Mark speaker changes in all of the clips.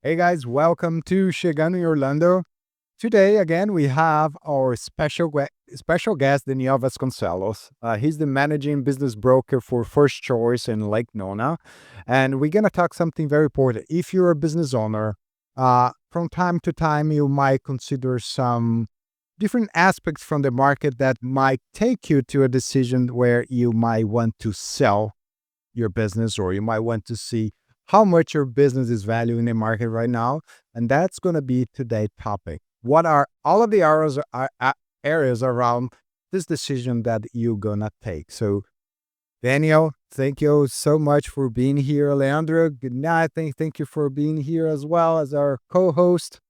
Speaker 1: Hey guys, welcome to Chegando em Orlando. Today, again, we have our special guest, Daniel Vasconcelos. He's the managing business broker for First Choice in Lake Nona. And we're going to talk something very important. If you're a business owner, from time to time, you might consider some different aspects from the market that might take you to a decision where you might want to sell your business, or you might want to see how much your business is valued in the market right now. And that's going to be today's topic. What are all of the areas around this decision that you're going to take? So, Daniel, thank you so much for being here. Leandro, good night. Thank you for being here as well as our co-host.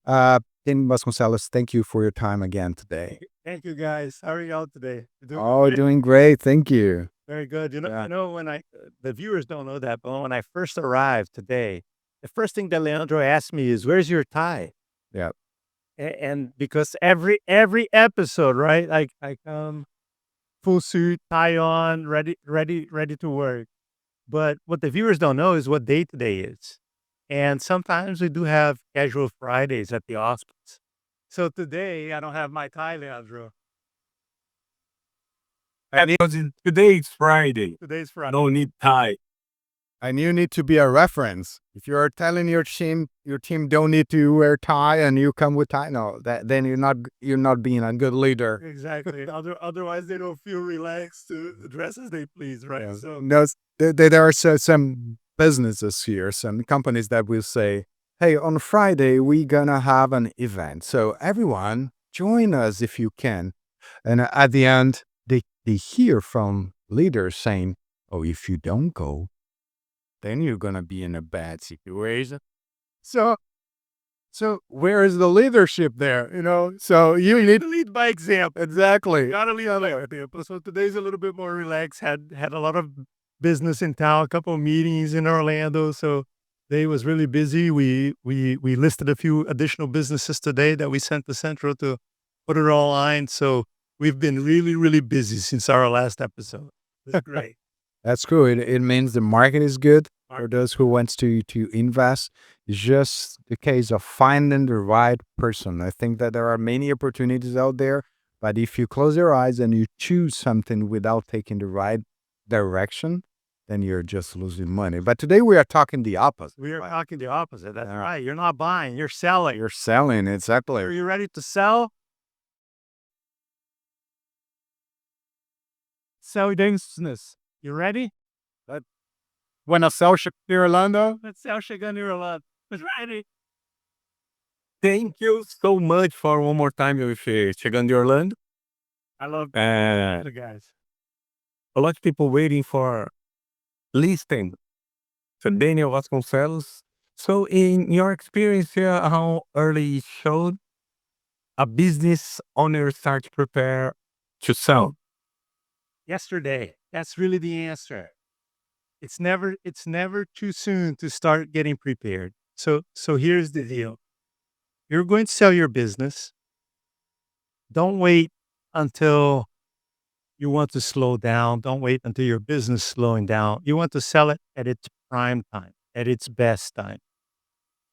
Speaker 1: Daniel Vasconcelos, thank you for your time again today.
Speaker 2: Thank you, guys. How are y'all today?
Speaker 1: Oh, doing great. Thank you.
Speaker 2: Very good.
Speaker 1: Yeah.
Speaker 2: When the viewers don't know that, but when I first arrived today, the first thing that Leandro asked me is, "Where's your tie?"
Speaker 1: Yeah.
Speaker 2: And because every episode, right? I come full suit, tie on, ready to work. But what the viewers don't know is what day today is. And sometimes we do have casual Fridays at the office. So today I don't have my tie, Leandro.
Speaker 3: Because today is Friday.
Speaker 2: Today's Friday.
Speaker 3: No need tie.
Speaker 1: And you need to be a reference. If you're telling your team don't need to wear tie, and you come with tie, no, then you're not being a good leader.
Speaker 2: Exactly. Otherwise, they don't feel relaxed to dress as they please, right?
Speaker 1: Yeah.
Speaker 2: So
Speaker 1: No, there are some businesses here, some companies that will say, "Hey, on Friday we're gonna have an event, so everyone join us if you can." And at the end, they hear from leaders saying, "Oh, if you don't go, then you're gonna be in a bad situation." So, so where is the leadership there? So you need
Speaker 2: to lead by example.
Speaker 1: exactly.
Speaker 2: Gotta lead by example. So today's a little bit more relaxed. Had a lot of business in town, a couple of meetings in Orlando. So day was really busy. We listed a few additional businesses today that we sent to Central to put it all on. So we've been really busy since our last episode. It's great.
Speaker 1: That's cool. It means the market is good for
Speaker 2: Market.
Speaker 1: those who wants to invest. It's just the case of finding the right person. I think that there are many opportunities out there, but if you close your eyes and you choose something without taking the right direction, then you're just losing money. But today we are talking the opposite.
Speaker 2: We are
Speaker 1: Right?
Speaker 2: talking the opposite. That's
Speaker 1: Yeah.
Speaker 2: right. You're not buying, you're selling.
Speaker 1: You're selling,
Speaker 2: Are
Speaker 1: exactly.
Speaker 2: you ready to sell? Sell your business. You ready?
Speaker 1: Wanna sell Shakira Orlando?
Speaker 2: Let's sell Chegando em Orlando. It's ready.
Speaker 3: Thank you so much for one more time with Chegando em Orlando.
Speaker 2: I love
Speaker 3: Uh,
Speaker 2: the guys.
Speaker 3: a lot of people waiting for listing. So Daniel Vasconcelos. So in your experience here, how early should a business owner start to prepare to sell?
Speaker 2: Yesterday. That's really the answer. It's never too soon to start getting prepared. So here's the deal. You're going to sell your business. Don't wait until you want to slow down. Don't wait until your business is slowing down. You want to sell it at its prime time, at its best time.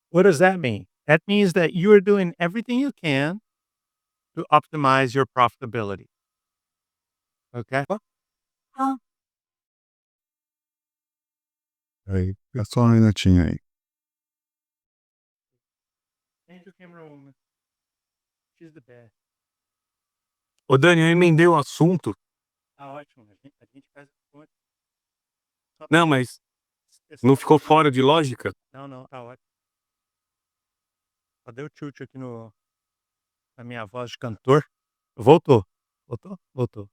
Speaker 2: What does that mean? That means that you are doing everything you can to optimize your profitability. Okay?
Speaker 1: Aí, é só um minutinho aí.
Speaker 2: Change your camera woman. She's the best.
Speaker 3: Ô Dani, eu emendei o assunto.
Speaker 2: Tá ótimo. A gente faz.
Speaker 3: Não, mas não ficou fora de lógica?
Speaker 2: Não, tá ótimo. Só deu chute aqui na minha voz de cantor. Voltou. Voltou.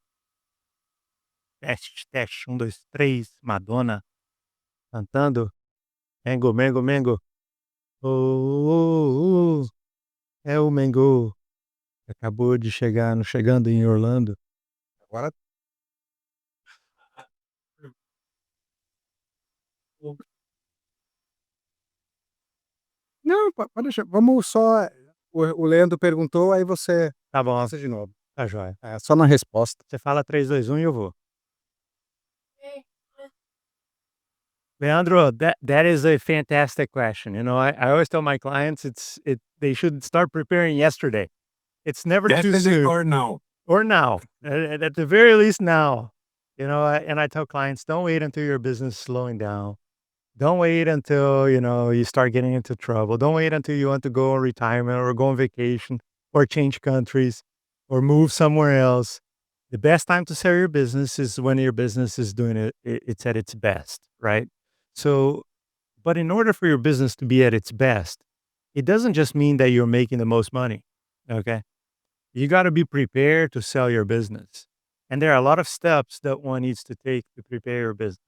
Speaker 2: Teste. 1, 2, 3. Madonna cantando. Mengo. Oh. É o Mengo. Acabou de chegar no Chegando em Orlando.
Speaker 1: Agora não, pode deixar. Vamos só. O Leandro perguntou, aí você
Speaker 2: Tá bom.
Speaker 1: passa de novo.
Speaker 2: Tá joia.
Speaker 1: É, só na resposta.
Speaker 2: Você fala 3, 2, 1 e eu vou. Leandro, that is a fantastic question. I always tell my clients they should start preparing yesterday. It's never too
Speaker 3: Yesterday
Speaker 2: soon.
Speaker 3: or now?
Speaker 2: Or now. At the very least now. And I tell clients, don't wait until your business is slowing down. Don't wait until, you start getting into trouble. Don't wait until you want to go on retirement or go on vacation or change countries or move somewhere else. The best time to sell your business is when your business is doing it's at its best, right? So, but in order for your business to be at its best, it doesn't just mean that you're making the most money. Okay. You got to be prepared to sell your business. And there are a lot of steps that one needs to take to prepare your business.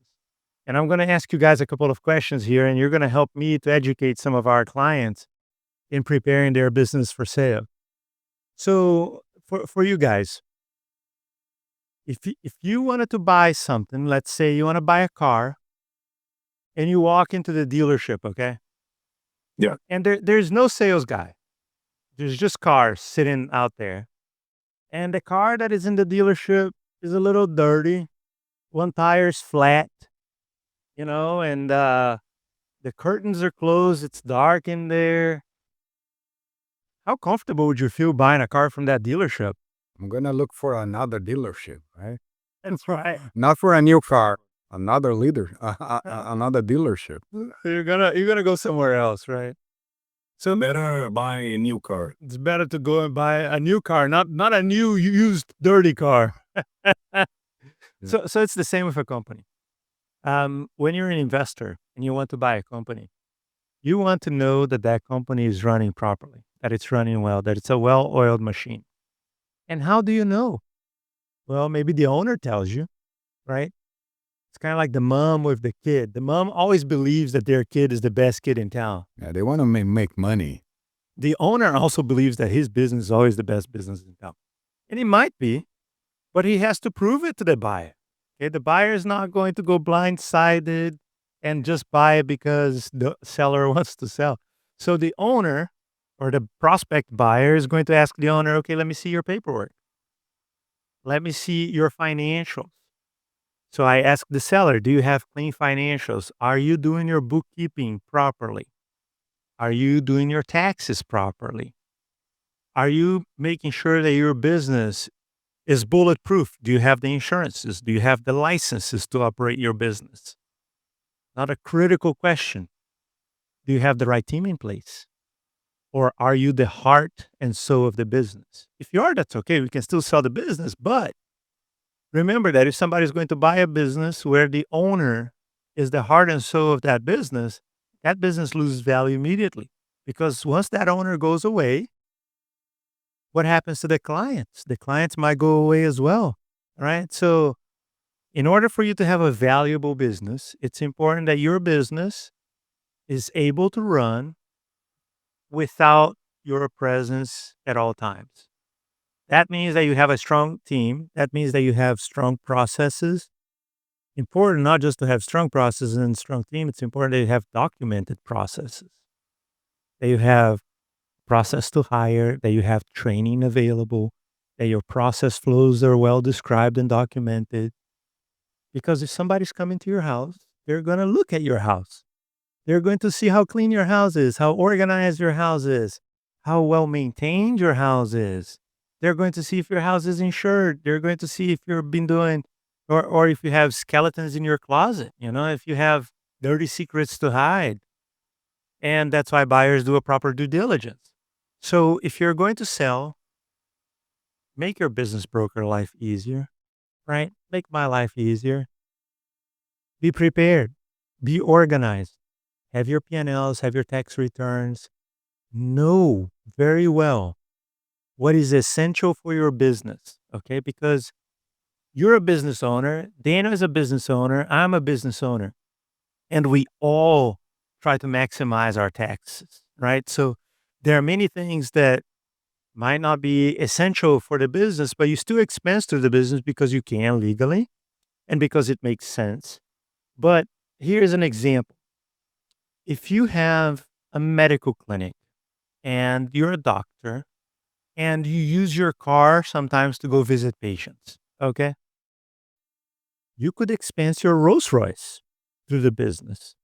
Speaker 2: And I'm going to ask you guys a couple of questions here, and you're going to help me to educate some of our clients in preparing their business for sale. So, for you guys, if you wanted to buy something, let's say you want to buy a car, and you walk into the dealership, okay?
Speaker 3: Yeah.
Speaker 2: And there's no sales guy. There's just cars sitting out there. And the car that is in the dealership is a little dirty. One tire's flat, and the curtains are closed. It's dark in there. How comfortable would you feel buying a car from that dealership?
Speaker 1: I'm gonna look for another dealership, right?
Speaker 2: That's right.
Speaker 1: Not for a new car, another another dealership.
Speaker 2: You're gonna go somewhere else, right?
Speaker 3: So better buy a new car.
Speaker 2: It's better to go and buy a new car, not a new used dirty car. So it's the same with a company. When you're an investor and you want to buy a company, you want to know that that company is running properly, that it's running well, that it's a well-oiled machine. And how do you know? Well, maybe the owner tells you, right? It's kind of like the mom with the kid. The mom always believes that their kid is the best kid in town.
Speaker 1: Yeah, they want to make money.
Speaker 2: The owner also believes that his business is always the best business in town. And it might be, but he has to prove it to the buyer. Okay, the buyer is not going to go blindsided and just buy it because the seller wants to sell. So the owner or the prospect buyer is going to ask the owner, okay, let me see your paperwork. Let me see your financials. So I ask the seller, do you have clean financials? Are you doing your bookkeeping properly? Are you doing your taxes properly? Are you making sure that your business is bulletproof? Do you have the insurances? Do you have the licenses to operate your business? Not a critical question. Do you have the right team in place? Or are you the heart and soul of the business? If you are, that's okay. We can still sell the business. But remember that if somebody's going to buy a business where the owner is the heart and soul of that business loses value immediately. Because once that owner goes away, what happens to the clients? The clients might go away as well, right? So in order for you to have a valuable business, it's important that your business is able to run without your presence at all times. That means that you have a strong team. That means that you have strong processes. Important not just to have strong processes and strong team, it's important that you have documented processes, that you have process to hire, that you have training available, that your process flows are well described and documented. Because if somebody's coming to your house, they're going to look at your house. They're going to see how clean your house is, how organized your house is, how well maintained your house is. They're going to see if your house is insured. They're going to see if you've been doing, or if you have skeletons in your closet, if you have dirty secrets to hide. And that's why buyers do a proper due diligence. So if you're going to sell, make your business broker life easier, right? Make my life easier. Be prepared. Be organized. Have your P&Ls, have your tax returns. Know very well what is essential for your business, okay? Because you're a business owner, Dana is a business owner, I'm a business owner, and we all try to maximize our taxes, right? So there are many things that might not be essential for the business, but you still expense to the business because you can legally and because it makes sense. But here's an example. If you have a medical clinic and you're a doctor and you use your car sometimes to go visit patients, okay? You could expense your Rolls Royce through the business.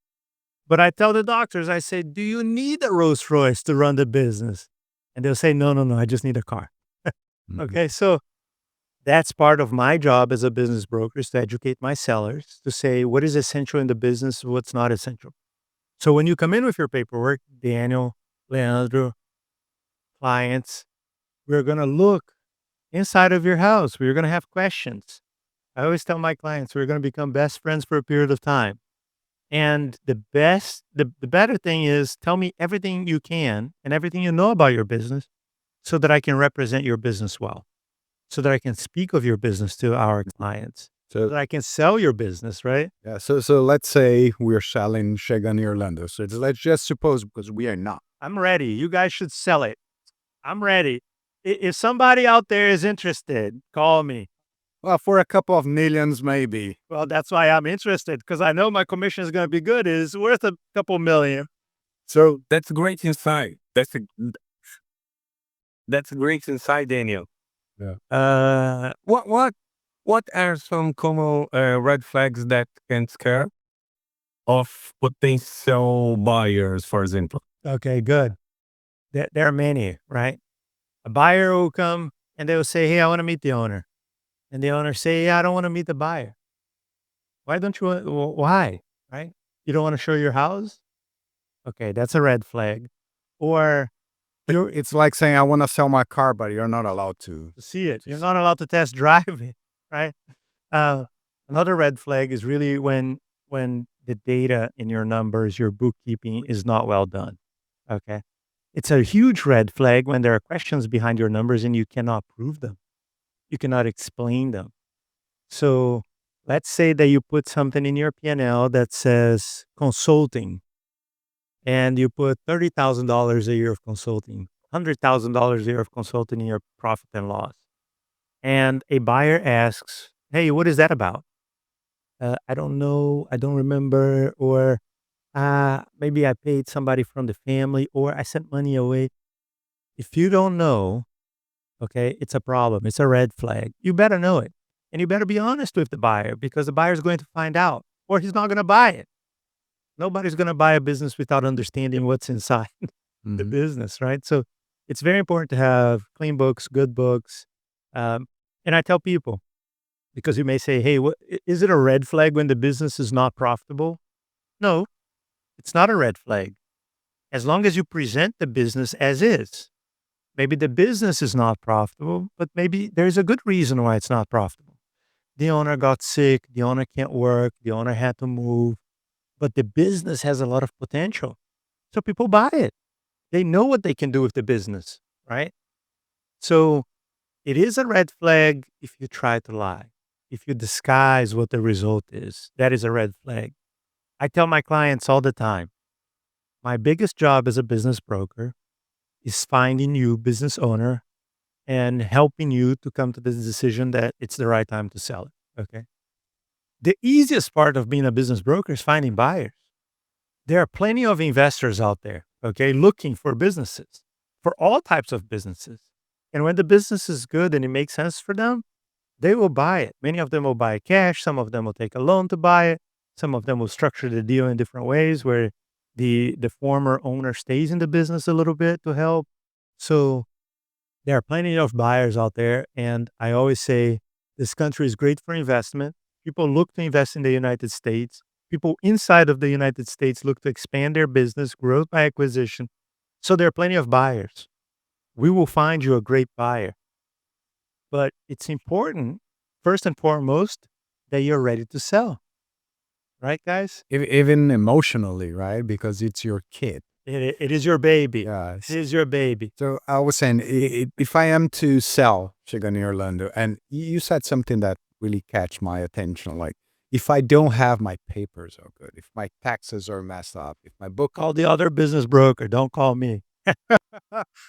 Speaker 2: But I tell the doctors, I say, do you need a Rolls Royce to run the business? And they'll say, no, no, no, I just need a car. Okay, so that's part of my job as a business broker is to educate my sellers to say what is essential in the business, what's not essential. So when you come in with your paperwork, Daniel, Leandro, clients, we're going to look inside of your house. We're going to have questions. I always tell my clients, we're going to become best friends for a period of time. And the better thing is tell me everything you can and everything you know about your business so that I can represent your business well, so that I can speak of your business to our clients, so that I can sell your business, right?
Speaker 1: Yeah. So let's say we're selling Chegan in Orlando. So let's just suppose because we are not.
Speaker 2: I'm ready. You guys should sell it. I'm ready. If somebody out there is interested, call me.
Speaker 1: Well, for a couple of millions, maybe.
Speaker 2: Well, that's why I'm interested because I know my commission is going to be good. It's worth a couple million.
Speaker 3: So that's great insight. That's a great insight, Daniel.
Speaker 1: Yeah.
Speaker 3: What are some common red flags that can scare of potential buyers, for example?
Speaker 2: Okay, good. There are many, right? A buyer will come and they will say, hey, I want to meet the owner. And the owner say, yeah, I don't want to meet the buyer. Why don't you want, why, right? You don't want to show your house? Okay, that's a red flag. Or
Speaker 1: It's like saying, I want to sell my car, but you're not allowed to.
Speaker 2: see it. You're not allowed to test drive it, right? Another red flag is really when the data in your numbers, your bookkeeping is not well done. Okay. It's a huge red flag when there are questions behind your numbers and you cannot prove them. You cannot explain them. So let's say that you put something in your P&L that says consulting and you put $30,000 a year of consulting, $100,000 a year of consulting in your profit and loss. And a buyer asks, hey, what is that about? I don't know. I don't remember. Or maybe I paid somebody from the family or I sent money away. If you don't know, okay, it's a problem. It's a red flag. You better know it. And you better be honest with the buyer because the buyer is going to find out or he's not going to buy it. Nobody's going to buy a business without understanding what's inside the business, right? So it's very important to have clean books, good books. And I tell people, because you may say, hey, is it a red flag when the business is not profitable? No, it's not a red flag. As long as you present the business as is. Maybe the business is not profitable, but maybe there's a good reason why it's not profitable. The owner got sick, the owner can't work, the owner had to move, but the business has a lot of potential. So people buy it. They know what they can do with the business, right? So it is a red flag if you try to lie. If you disguise what the result is, that is a red flag. I tell my clients all the time, my biggest job as a business broker is finding you, business owner, and helping you to come to the decision that it's the right time to sell it. Okay. The easiest part of being a business broker is finding buyers. There are plenty of investors out there, okay, looking for businesses, for all types of businesses. And when the business is good and it makes sense for them, they will buy it. Many of them will buy cash. Some of them will take a loan to buy it. Some of them will structure the deal in different ways where the former owner stays in the business a little bit to help. So there are plenty of buyers out there. And I always say this country is great for investment. People look to invest in the United States. People inside of the United States look to expand their business, growth by acquisition. So there are plenty of buyers. We will find you a great buyer. But it's important, first and foremost, that you're ready to sell. Right, guys?
Speaker 1: Even emotionally, right? Because it's your kid.
Speaker 2: It is your baby.
Speaker 1: Yeah.
Speaker 2: It is your baby.
Speaker 1: So I was saying, if I am to sell Chicken in Orlando, and you said something that really catch my attention, like if I don't have my papers are good, if my taxes are messed up, if my book,
Speaker 2: Call the other business broker. Don't call me.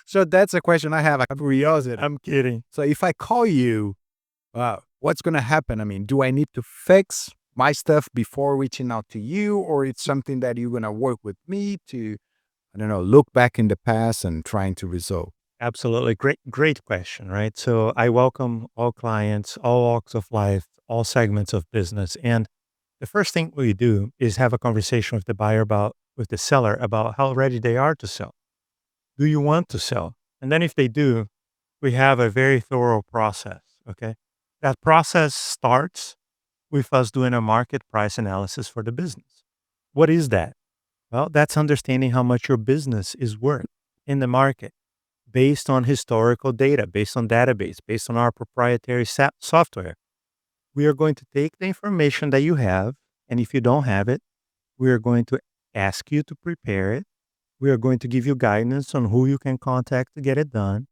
Speaker 1: so that's a question I have. I'm curiosity.
Speaker 2: I'm kidding.
Speaker 1: So if I call you, what's going to happen? I mean, do I need to fix my stuff before reaching out to you, or it's something that you're going to work with me to, I don't know, look back in the past and trying to resolve?
Speaker 2: Absolutely. Great question, right? So I welcome all clients, all walks of life, all segments of business. And the first thing we do is have a conversation with with the seller about how ready they are to sell. Do you want to sell? And then if they do, we have a very thorough process. Okay. That process starts with us doing a market price analysis for the business. What is that? Well, that's understanding how much your business is worth in the market based on historical data, based on database, based on our proprietary software. We are going to take the information that you have, and if you don't have it, we are going to ask you to prepare it. We are going to give you guidance on who you can contact to get it done.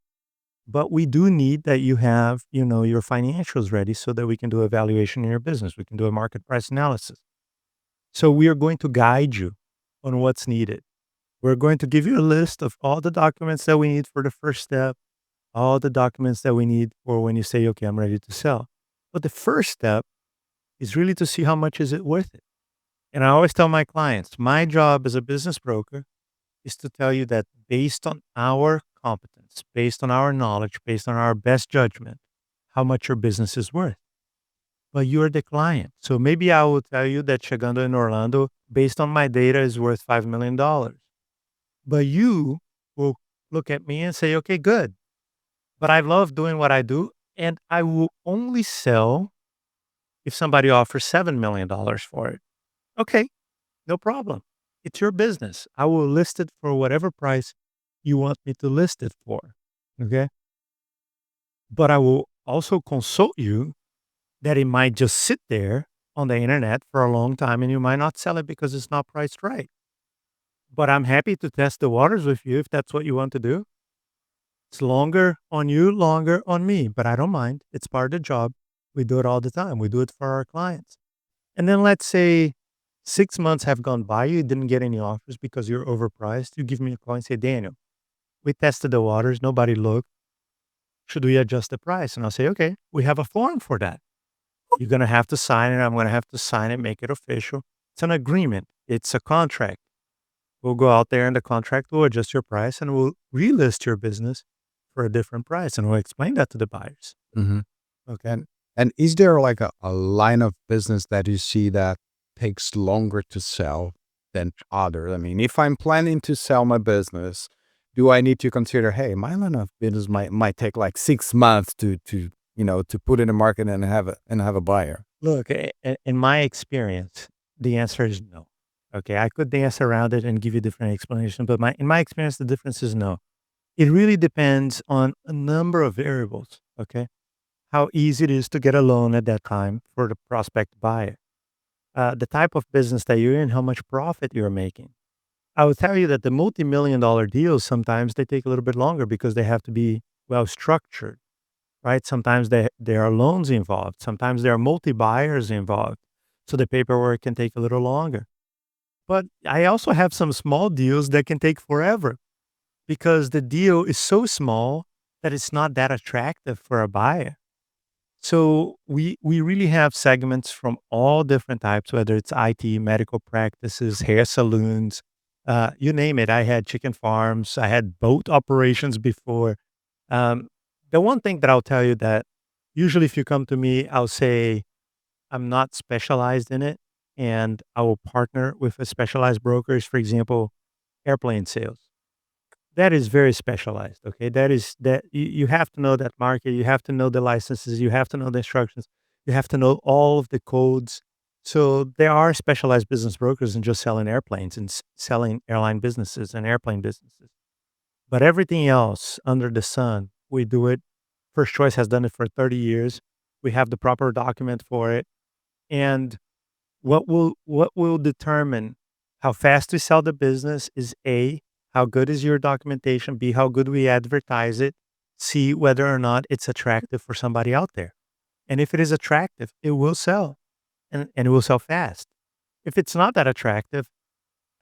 Speaker 2: But we do need that you have, your financials ready so that we can do a valuation in your business. We can do a market price analysis. So we are going to guide you on what's needed. We're going to give you a list of all the documents that we need for the first step, all the documents that we need for when you say, okay, I'm ready to sell. But the first step is really to see how much is it worth it. And I always tell my clients, my job as a business broker is to tell you that based on our competence, based on our knowledge, based on our best judgment, how much your business is worth. But you're the client. So maybe I will tell you that Chegando in Orlando, based on my data, is worth $5 million. But you will look at me and say, okay, good. But I love doing what I do. And I will only sell if somebody offers $7 million for it. Okay, no problem. It's your business. I will list it for whatever price you want me to list it for. Okay. But I will also consult you that it might just sit there on the internet for a long time and you might not sell it because it's not priced right. But I'm happy to test the waters with you if that's what you want to do. It's longer on you, longer on me, but I don't mind. It's part of the job. We do it all the time. We do it for our clients. And then let's say 6 months have gone by, you didn't get any offers because you're overpriced. You give me a call and say, Daniel, we tested the waters. Nobody looked. Should we adjust the price? And I'll say, okay, we have a form for that. You're going to have to sign it. I'm going to have to sign it, make it official. It's an agreement. It's a contract. We'll go out there and the contract will adjust your price and we'll relist your business for a different price. And we'll explain that to the buyers.
Speaker 1: Mm-hmm.
Speaker 2: Okay.
Speaker 1: And is there like a line of business that you see that takes longer to sell than others? I mean, if I'm planning to sell my business, do I need to consider, hey, my line of business might take like 6 months to put in the market and have a buyer?
Speaker 2: Look, in my experience, the answer is no. Okay, I could dance around it and give you different explanations, but in my experience, the difference is no. It really depends on a number of variables. Okay, how easy it is to get a loan at that time for the prospect buyer, the type of business that you're in, how much profit you're making. I will tell you that the multi-million-dollar deals sometimes they take a little bit longer because they have to be well structured. Right? Sometimes there are loans involved. Sometimes there are multi-buyers involved. So the paperwork can take a little longer. But I also have some small deals that can take forever because the deal is so small that it's not that attractive for a buyer. So we really have segments from all different types, whether it's IT, medical practices, hair salons, you name it. I had chicken farms. I had boat operations before. Um, the one thing that I'll tell you that usually if you come to me, I'll say I'm not specialized in it and I will partner with a specialized brokers, for example, airplane sales. That is very specialized. Okay. That you have to know that market. You have to know the licenses. You have to know the instructions. You have to know all of the codes. So there are specialized business brokers in just selling airplanes and selling airline businesses and airplane businesses. But everything else under the sun, we do it. First Choice has done it for 30 years. We have the proper document for it. And what will determine how fast we sell the business is A, how good is your documentation, B, how good we advertise it, C, whether or not it's attractive for somebody out there. And if it is attractive, it will sell and it will sell fast. If it's not that attractive,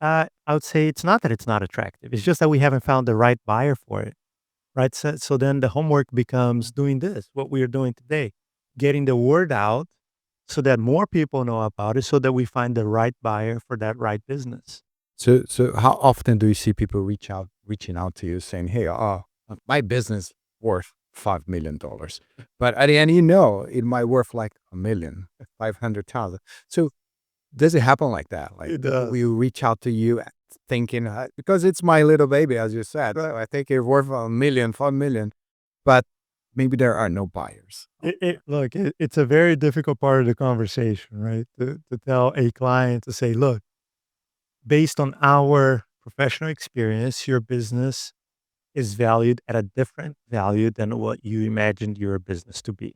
Speaker 2: I would say it's not that it's not attractive. It's just that we haven't found the right buyer for it. Right. So then the homework becomes doing this, what we are doing today, getting the word out so that more people know about it so that we find the right buyer for that right business.
Speaker 1: So how often do you see people reaching out to you saying, hey, my business worth $5 million, but at the end, it might worth like 1 million, 500,000. So Does it happen like that? Like,
Speaker 2: It does.
Speaker 1: we reach out to you thinking, because it's my little baby, as you said, I think it's worth 1 million, 5 million, but maybe there are no buyers.
Speaker 2: Look, it's a very difficult part of the conversation, right? To tell a client to say, look, based on our professional experience, your business is valued at a different value than what you imagined your business to be.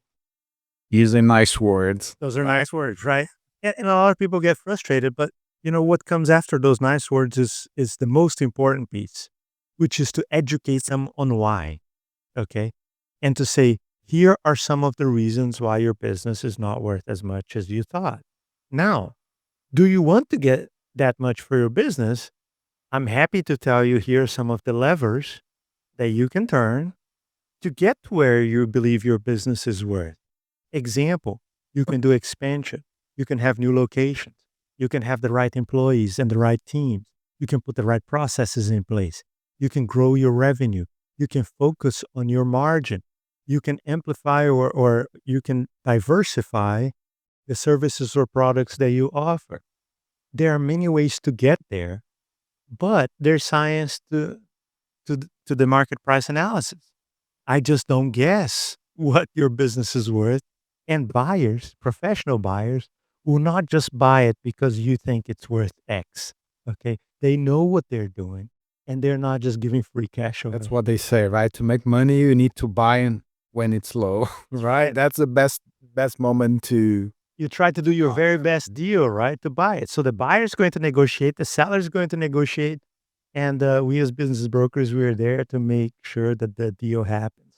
Speaker 1: Using nice words.
Speaker 2: Those are nice words, right? And a lot of people get frustrated, but what comes after those nice words is the most important piece, which is to educate them on why. Okay. And to say, here are some of the reasons why your business is not worth as much as you thought. Now, do you want to get that much for your business? I'm happy to tell you here are some of the levers that you can turn to get to where you believe your business is worth. Example, you can do expansion. You can have new locations. You can have the right employees and the right teams. You can put the right processes in place. You can grow your revenue. You can focus on your margin. You can amplify or you can diversify the services or products that you offer. There are many ways to get there, but there's science to the market price analysis. I just don't guess what your business is worth. And buyers, professional buyers, will not just buy it because you think it's worth X. Okay. They know what they're doing and they're not just giving free cash away.
Speaker 1: That's what they say, right? To make money, you need to buy in when it's low, right? That's the best moment to.
Speaker 2: You try to do your very best deal, right, to buy it. So the buyer's going to negotiate, the seller's going to negotiate, and we as business brokers, we are there to make sure that the deal happens.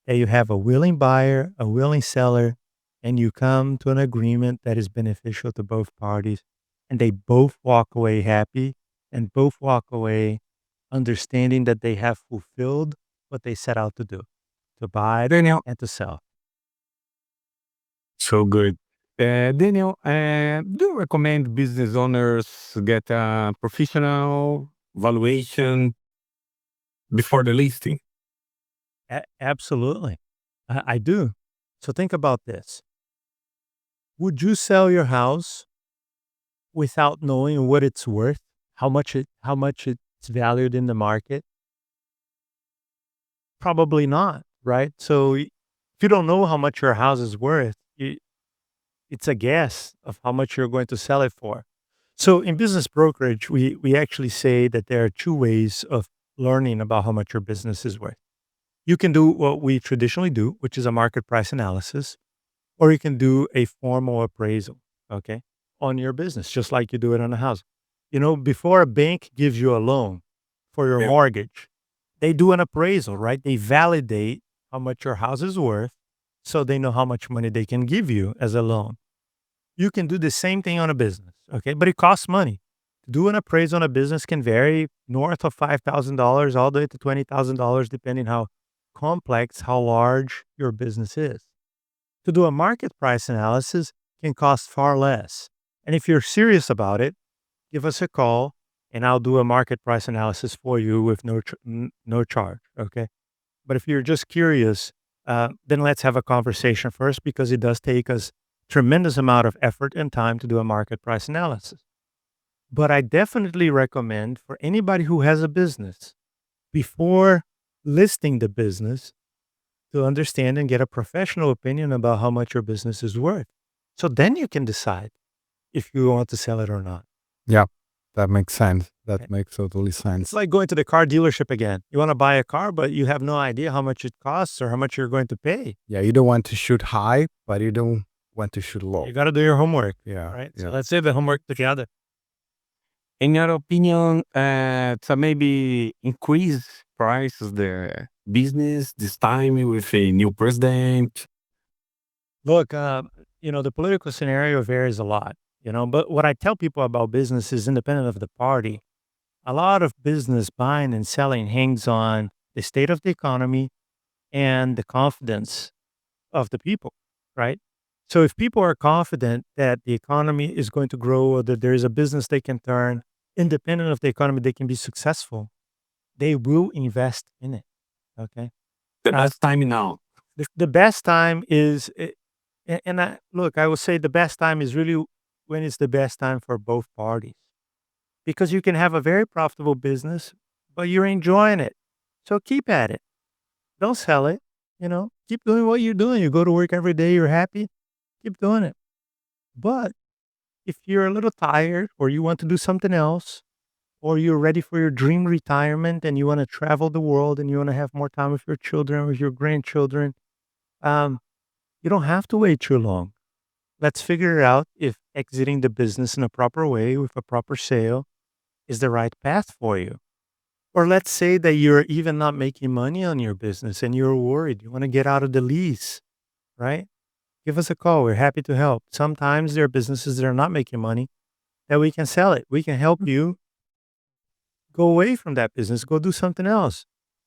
Speaker 2: That you have a willing buyer, a willing seller, and you come to an agreement that is beneficial to both parties, and they both walk away happy and both walk away understanding that they have fulfilled what they set out to do, to buy
Speaker 3: Daniel,
Speaker 2: and to sell.
Speaker 3: so good. Daniel, do you recommend business owners get a professional valuation before the listing?
Speaker 2: Absolutely. I do. So think about this. Would you sell your house without knowing what it's worth? How much it's valued in the market? Probably not, right? So if you don't know how much your house is worth, it's a guess of how much you're going to sell it for. So in business brokerage, we actually say that there are two ways of learning about how much your business is worth. You can do what we traditionally do, which is a market price analysis, or you can do a formal appraisal, okay, on your business, just like you do it on a house. Before a bank gives you a loan for your
Speaker 3: Yeah.
Speaker 2: mortgage, they do an appraisal, right? They validate how much your house is worth so they know how much money they can give you as a loan. You can do the same thing on a business, okay? But it costs money. To do an appraisal on a business can vary north of $5,000 all the way to $20,000, depending how complex, how large your business is. To do a market price analysis can cost far less. And if you're serious about it, give us a call and I'll do a market price analysis for you with no charge, okay? But if you're just curious, then let's have a conversation first because it does take us tremendous amount of effort and time to do a market price analysis. But I definitely recommend for anybody who has a business, before listing the business, to understand and get a professional opinion about how much your business is worth. So then you can decide if you want to sell it or not.
Speaker 1: Yeah, that makes sense. That
Speaker 2: Okay.
Speaker 1: makes totally sense.
Speaker 2: It's like going to the car dealership again. You want to buy a car, but you have no idea how much it costs or how much you're going to pay.
Speaker 1: Yeah, you don't want to shoot high, but you don't want to shoot low.
Speaker 2: You got to do your homework,
Speaker 1: Yeah,
Speaker 2: right?
Speaker 1: yeah.
Speaker 2: So let's say the homework together.
Speaker 3: In your opinion, to maybe increase prices the business this time with a new president?
Speaker 2: Look, the political scenario varies a lot, but what I tell people about business is independent of the party. A lot of business buying and selling hangs on the state of the economy and the confidence of the people, right? So if people are confident that the economy is going to grow or that there is a business they can turn, independent of the economy, they can be successful, they will invest in it. Okay.
Speaker 3: The
Speaker 2: Uh,
Speaker 3: best time now.
Speaker 2: the best time is, and I would say the best time is really when it's the best time for both parties. Because you can have a very profitable business, but you're enjoying it. So keep at it. Don't sell it. Keep doing what you're doing. You go to work every day, you're happy, keep doing it. But if you're a little tired or you want to do something else, or you're ready for your dream retirement and you want to travel the world and you want to have more time with your children, with your grandchildren, um, you don't have to wait too long. Let's figure out if exiting the business in a proper way with a proper sale is the right path for you. Or let's say that you're even not making money on your business and you're worried. You want to get out of the lease, right? Give us a call. We're happy to help. Sometimes there are businesses that are not making money that we can sell it. We can help you go away from that business, go do something else.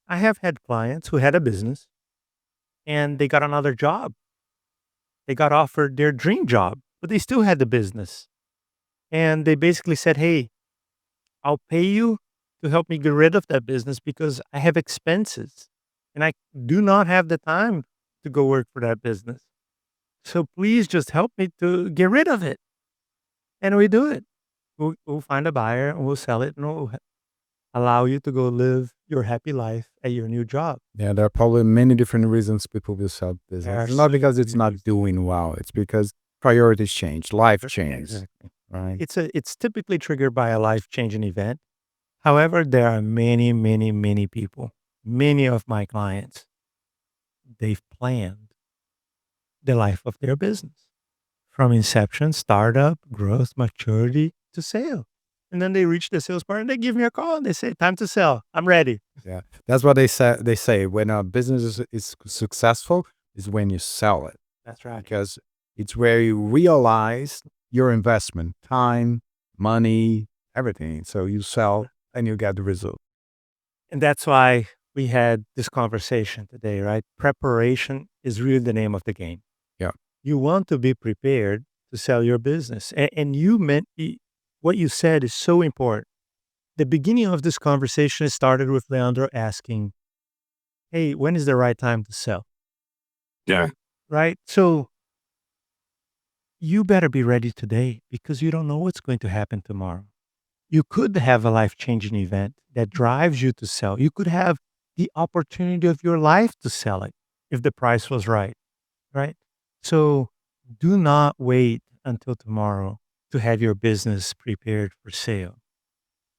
Speaker 2: I have had clients who had a business and they got another job. They got offered their dream job, but they still had the business. And they basically said, "Hey, I'll pay you to help me get rid of that business because I have expenses and I do not have the time to go work for that business. So please just help me to get rid of it." And we do it. We'll find a buyer and we'll sell it and we'll allow you to go live your happy life at your new job.
Speaker 1: Yeah, there are probably many different reasons people will sell
Speaker 2: There are
Speaker 1: business. It's not
Speaker 2: so
Speaker 1: because it's
Speaker 2: many
Speaker 1: not
Speaker 2: reasons.
Speaker 1: doing well. It's because priorities change, life
Speaker 2: Yeah,
Speaker 1: changes,
Speaker 2: exactly.
Speaker 1: right?
Speaker 2: It's typically triggered by a life-changing event. However, there are many, many, many people, many of my clients, they've planned the life of their business from inception, startup, growth, maturity to sale. And then they reach the sales part and they give me a call and they say, "Time to sell. I'm ready."
Speaker 1: Yeah, that's what they say. They say when a business is successful is when you sell it,
Speaker 2: That's right.
Speaker 1: because it's where you realize your investment, time, money, everything. So you sell and you get the result.
Speaker 2: And that's why we had this conversation today, right? Preparation is really the name of the game.
Speaker 1: Yeah.
Speaker 2: You want to be prepared to sell your business. And you meant what you said is so important. The beginning of this conversation started with Leandro asking, "Hey, when is the right time to sell?"
Speaker 3: Yeah.
Speaker 2: Right? So you better be ready today because you don't know what's going to happen tomorrow. You could have a life changing event that drives you to sell. You could have the opportunity of your life to sell it if the price was right. Right? So do not wait until tomorrow to have your business prepared for sale.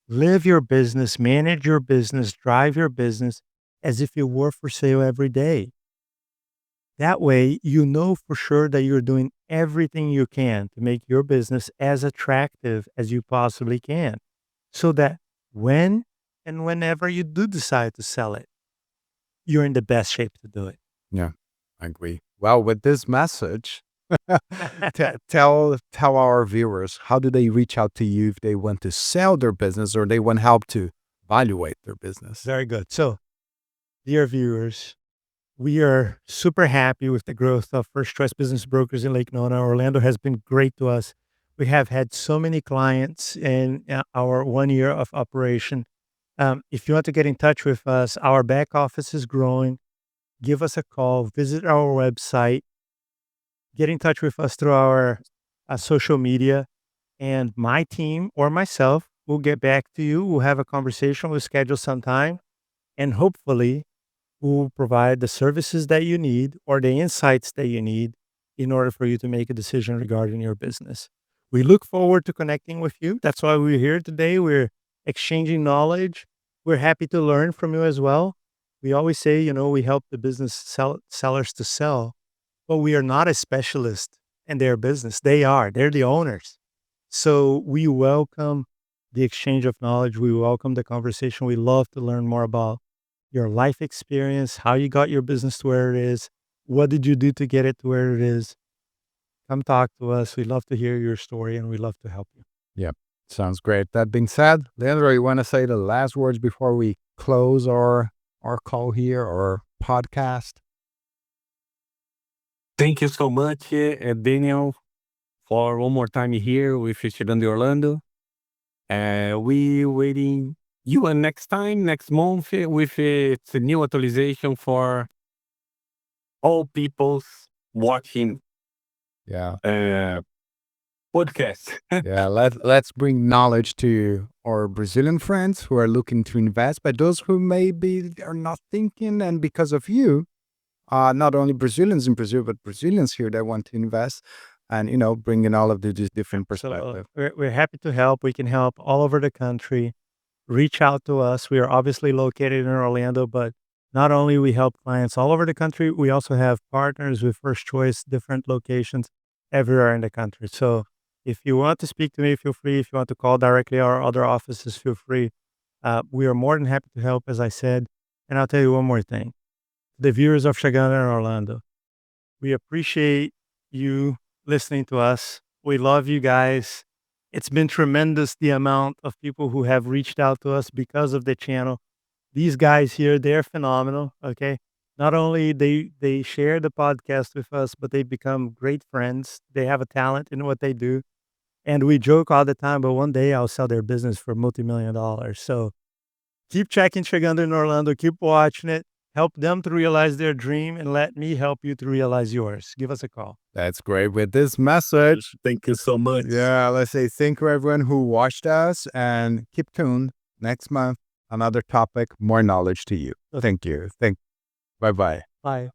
Speaker 2: Live your business, manage your business, drive your business as if it were for sale every day. That way, you know for sure that you're doing everything you can to make your business as attractive as you possibly can, so that when and whenever you do decide to sell it, you're in the best shape to do it.
Speaker 1: Yeah, I agree. Well, with this message, tell our viewers, how do they reach out to you if they want to sell their business or they want help to evaluate their business?
Speaker 2: Very good. So, dear viewers, we are super happy with the growth of First Choice Business Brokers in Lake Nona. Orlando has been great to us. We have had so many clients in our 1 year of operation. If you want to get in touch with us, our back office is growing. Give us a call, visit our website, get in touch with us through our social media, and my team or myself will get back to you. We'll have a conversation, we'll schedule some time, and hopefully, will provide the services that you need or the insights that you need in order for you to make a decision regarding your business. We look forward to connecting with you. That's why we're here today. We're exchanging knowledge. We're happy to learn from you as well. We always say, we help the business sellers to sell, but we are not a specialist in their business. They're the owners. So we welcome the exchange of knowledge. We welcome the conversation. We love to learn more about your life experience, how you got your business to where it is. What did you do to get it to where it is? Come talk to us. We love to hear your story and we love to help you.
Speaker 1: Yeah, sounds great. That being said, Leandro, you want to say the last words before we close our call here or podcast?
Speaker 3: Thank you so much, Daniel, for one more time here with Chegando Orlando. We waiting you next time, next month, with its new actualization for all people's watching
Speaker 1: Yeah.
Speaker 3: uh, podcast.
Speaker 1: Yeah, let's bring knowledge to our Brazilian friends who are looking to invest, but those who maybe are not thinking, and because of you, not only Brazilians in Brazil, but Brazilians here that want to invest, and bringing all of these different
Speaker 2: So
Speaker 1: perspectives.
Speaker 2: we're happy to help. We can help all over the country. Reach out to us. We are obviously located in Orlando, but not only we help clients all over the country, we also have partners with First Choice, different locations everywhere in the country. So if you want to speak to me, feel free. If you want to call directly our other offices, feel free. We are more than happy to help, as I said. And I'll tell you one more thing. The viewers of Shagana in Orlando, we appreciate you listening to us. We love you guys. It's been tremendous the amount of people who have reached out to us because of the channel. These guys here, they're phenomenal. Okay. Not only they share the podcast with us, but they become great friends. They have a talent in what they do. And we joke all the time, but one day I'll sell their business for multi-million dollars. So keep checking Chegando in Orlando, keep watching it, help them to realize their dream, and let me help you to realize yours. Give us a call.
Speaker 1: That's great. With this message,
Speaker 3: Thank you so much.
Speaker 1: yeah, let's say thank you everyone who watched us, and keep tuned. Next month, another topic, more knowledge to you. Thank you. Bye bye.
Speaker 2: Bye.